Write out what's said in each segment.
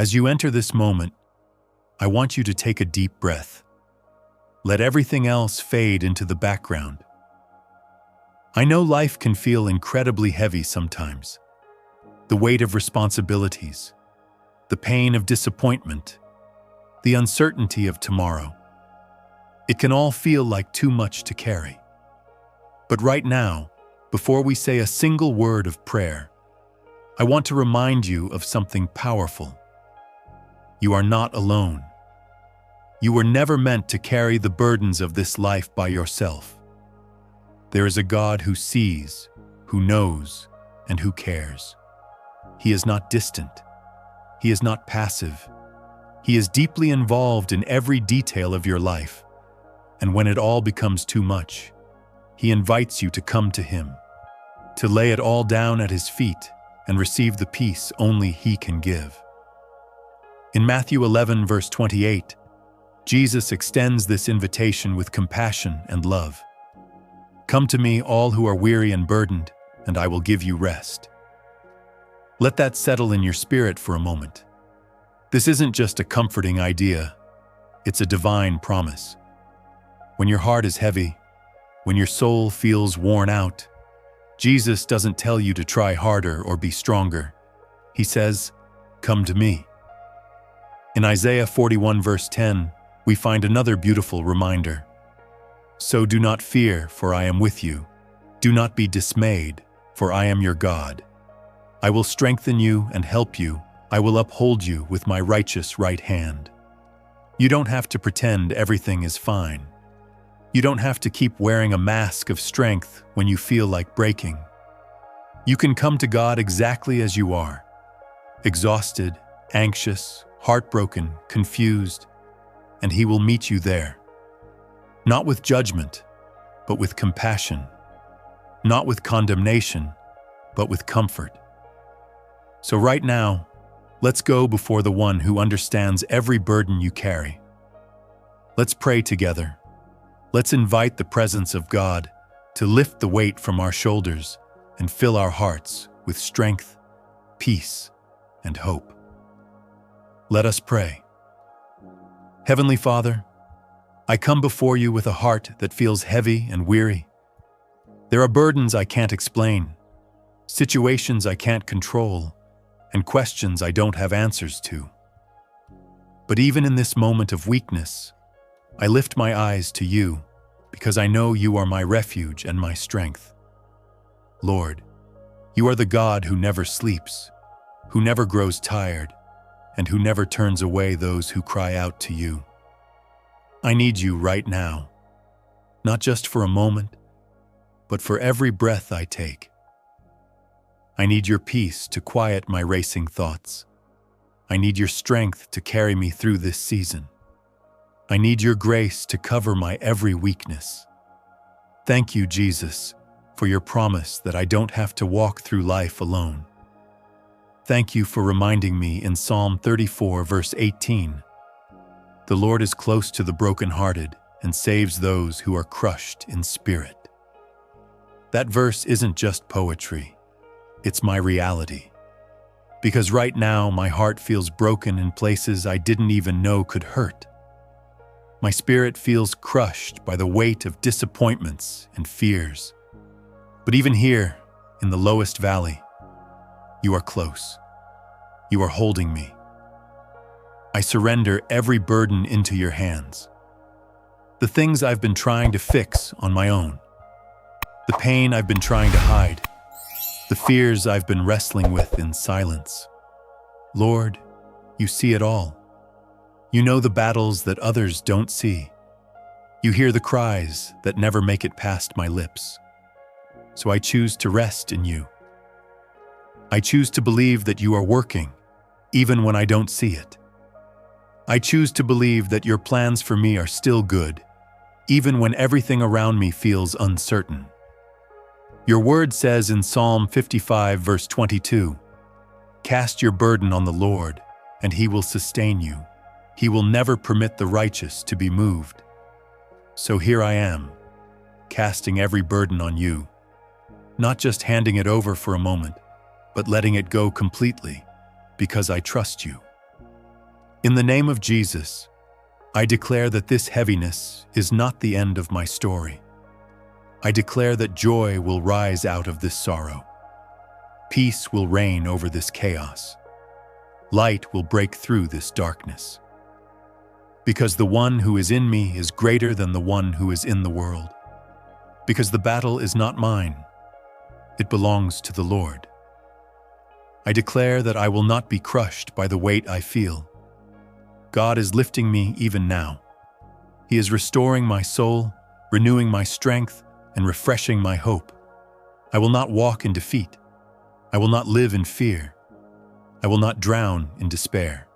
As you enter this moment, I want you to take a deep breath. Let everything else fade into the background. I know life can feel incredibly heavy sometimes. The weight of responsibilities, the pain of disappointment, the uncertainty of tomorrow. It can all feel like too much to carry. But right now, before we say a single word of prayer, I want to remind you of something powerful. You are not alone. You were never meant to carry the burdens of this life by yourself. There is a God who sees, who knows, and who cares. He is not distant. He is not passive. He is deeply involved in every detail of your life. And when it all becomes too much, He invites you to come to Him, to lay it all down at His feet and receive the peace only He can give. In Matthew 11, verse 28, Jesus extends this invitation with compassion and love. Come to me, all who are weary and burdened, and I will give you rest. Let that settle in your spirit for a moment. This isn't just a comforting idea, it's a divine promise. When your heart is heavy, when your soul feels worn out, Jesus doesn't tell you to try harder or be stronger. He says, "Come to me." In Isaiah 41, verse 10, we find another beautiful reminder. So do not fear, for I am with you. Do not be dismayed, for I am your God. I will strengthen you and help you. I will uphold you with my righteous right hand. You don't have to pretend everything is fine. You don't have to keep wearing a mask of strength when you feel like breaking. You can come to God exactly as you are, exhausted, anxious, heartbroken, confused, and He will meet you there. Not with judgment, but with compassion. Not with condemnation, but with comfort. So right now, let's go before the one who understands every burden you carry. Let's pray together. Let's invite the presence of God to lift the weight from our shoulders and fill our hearts with strength, peace, and hope. Let us pray. Heavenly Father, I come before you with a heart that feels heavy and weary. There are burdens I can't explain, situations I can't control, and questions I don't have answers to. But even in this moment of weakness, I lift my eyes to you because I know you are my refuge and my strength. Lord, you are the God who never sleeps, who never grows tired, and who never turns away those who cry out to you. I need you right now, not just for a moment, but for every breath I take. I need your peace to quiet my racing thoughts. I need your strength to carry me through this season. I need your grace to cover my every weakness. Thank you, Jesus, for your promise that I don't have to walk through life alone. Thank you for reminding me in Psalm 34, verse 18, "The Lord is close to the brokenhearted and saves those who are crushed in spirit." That verse isn't just poetry, it's my reality. Because right now my heart feels broken in places I didn't even know could hurt. My spirit feels crushed by the weight of disappointments and fears. But even here, in the lowest valley, you are close. You are holding me. I surrender every burden into your hands. The things I've been trying to fix on my own. The pain I've been trying to hide. The fears I've been wrestling with in silence. Lord, you see it all. You know the battles that others don't see. You hear the cries that never make it past my lips. So I choose to rest in you. I choose to believe that you are working, even when I don't see it. I choose to believe that your plans for me are still good, even when everything around me feels uncertain. Your word says in Psalm 55, verse 22, "Cast your burden on the Lord, and He will sustain you. He will never permit the righteous to be moved." So here I am, casting every burden on you, not just handing it over for a moment, but letting it go completely, because I trust you. In the name of Jesus, I declare that this heaviness is not the end of my story. I declare that joy will rise out of this sorrow. Peace will reign over this chaos. Light will break through this darkness. Because the one who is in me is greater than the one who is in the world. Because the battle is not mine, it belongs to the Lord. I declare that I will not be crushed by the weight I feel. God is lifting me even now. He is restoring my soul, renewing my strength, and refreshing my hope. I will not walk in defeat. I will not live in fear. I will not drown in despair.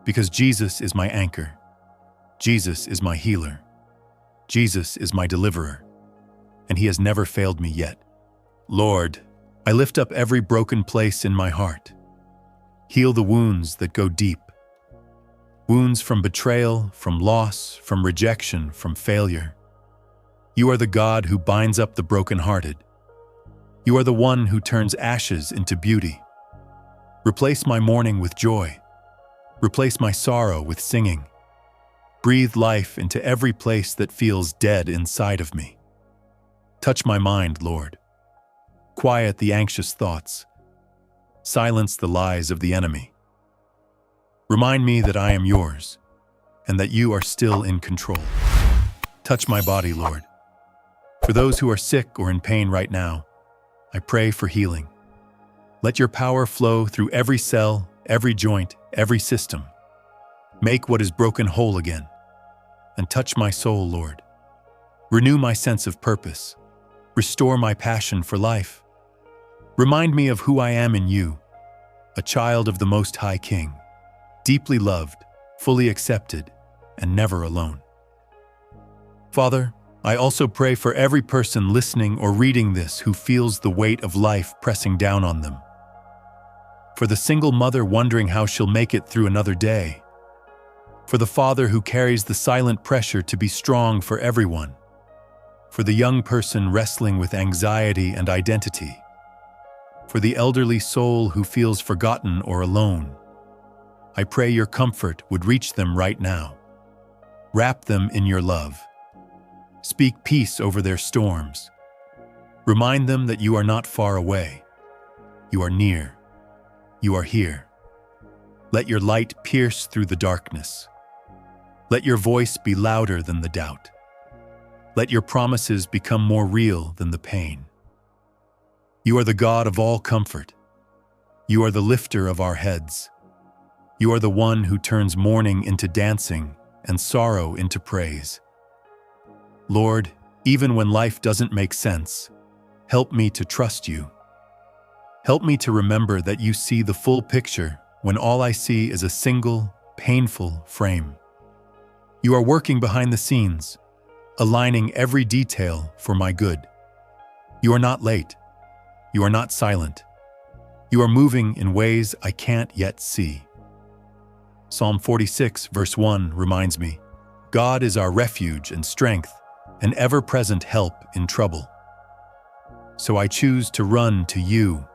Because Jesus is my anchor. Jesus is my healer. Jesus is my deliverer. And He has never failed me yet. Lord, I lift up every broken place in my heart. Heal the wounds that go deep. Wounds from betrayal, from loss, from rejection, from failure. You are the God who binds up the brokenhearted. You are the one who turns ashes into beauty. Replace my mourning with joy. Replace my sorrow with singing. Breathe life into every place that feels dead inside of me. Touch my mind, Lord. Quiet the anxious thoughts. Silence the lies of the enemy. Remind me that I am yours, and that you are still in control. Touch my body, Lord. For those who are sick or in pain right now, I pray for healing. Let your power flow through every cell, every joint, every system. Make what is broken whole again, and touch my soul, Lord. Renew my sense of purpose. Restore my passion for life. Remind me of who I am in you, a child of the Most High King. Deeply loved, fully accepted, and never alone. Father, I also pray for every person listening or reading this who feels the weight of life pressing down on them. For the single mother wondering how she'll make it through another day. For the father who carries the silent pressure to be strong for everyone. For the young person wrestling with anxiety and identity. For the elderly soul who feels forgotten or alone. I pray your comfort would reach them right now. Wrap them in your love. Speak peace over their storms. Remind them that you are not far away. You are near. You are here. Let your light pierce through the darkness. Let your voice be louder than the doubt. Let your promises become more real than the pain. You are the God of all comfort. You are the lifter of our heads. You are the one who turns mourning into dancing and sorrow into praise. Lord, even when life doesn't make sense, help me to trust you. Help me to remember that you see the full picture when all I see is a single, painful frame. You are working behind the scenes, aligning every detail for my good. You are not late. You are not silent. You are moving in ways I can't yet see. Psalm 46, verse 1 reminds me, God is our refuge and strength, an ever-present help in trouble. So I choose to run to you,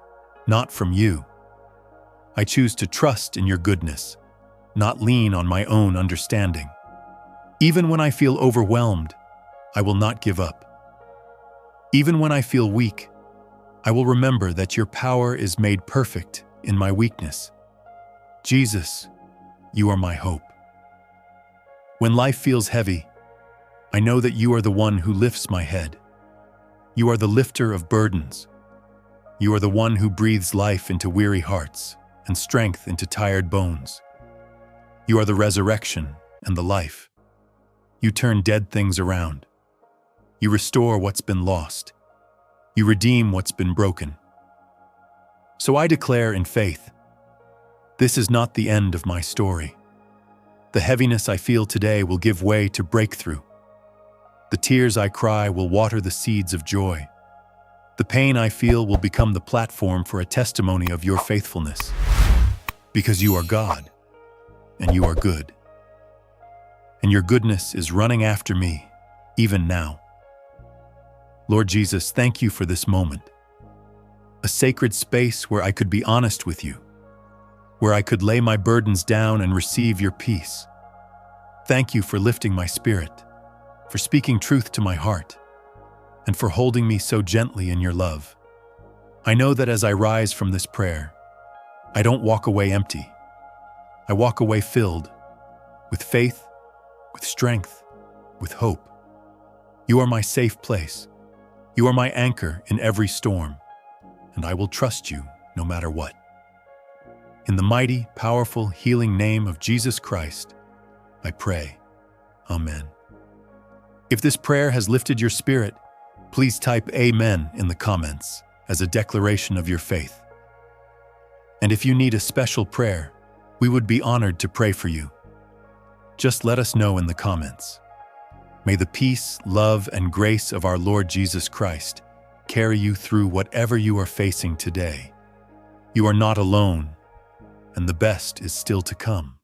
not from you. I choose to trust in your goodness, not lean on my own understanding. Even when I feel overwhelmed, I will not give up. Even when I feel weak, I will remember that your power is made perfect in my weakness. Jesus, you are my hope. When life feels heavy, I know that you are the one who lifts my head. You are the lifter of burdens. You are the one who breathes life into weary hearts and strength into tired bones. You are the resurrection and the life. You turn dead things around. You restore what's been lost. You redeem what's been broken. So I declare in faith, this is not the end of my story. The heaviness I feel today will give way to breakthrough. The tears I cry will water the seeds of joy. The pain I feel will become the platform for a testimony of your faithfulness. Because you are God, and you are good. And your goodness is running after me, even now. Lord Jesus, thank you for this moment. A sacred space where I could be honest with you. where I could lay my burdens down and receive your peace. Thank you for lifting my spirit, for speaking truth to my heart, and for holding me so gently in your love. I know that as I rise from this prayer, I don't walk away empty. I walk away filled with faith, with strength, with hope. You are my safe place. You are my anchor in every storm, and I will trust you no matter what. In the mighty, powerful, healing name of Jesus Christ, I pray. Amen. If this prayer has lifted your spirit, please type Amen in the comments as a declaration of your faith. And if you need a special prayer, we would be honored to pray for you. Just let us know in the comments. May the peace, love, and grace of our Lord Jesus Christ carry you through whatever you are facing today. You are not alone, and the best is still to come.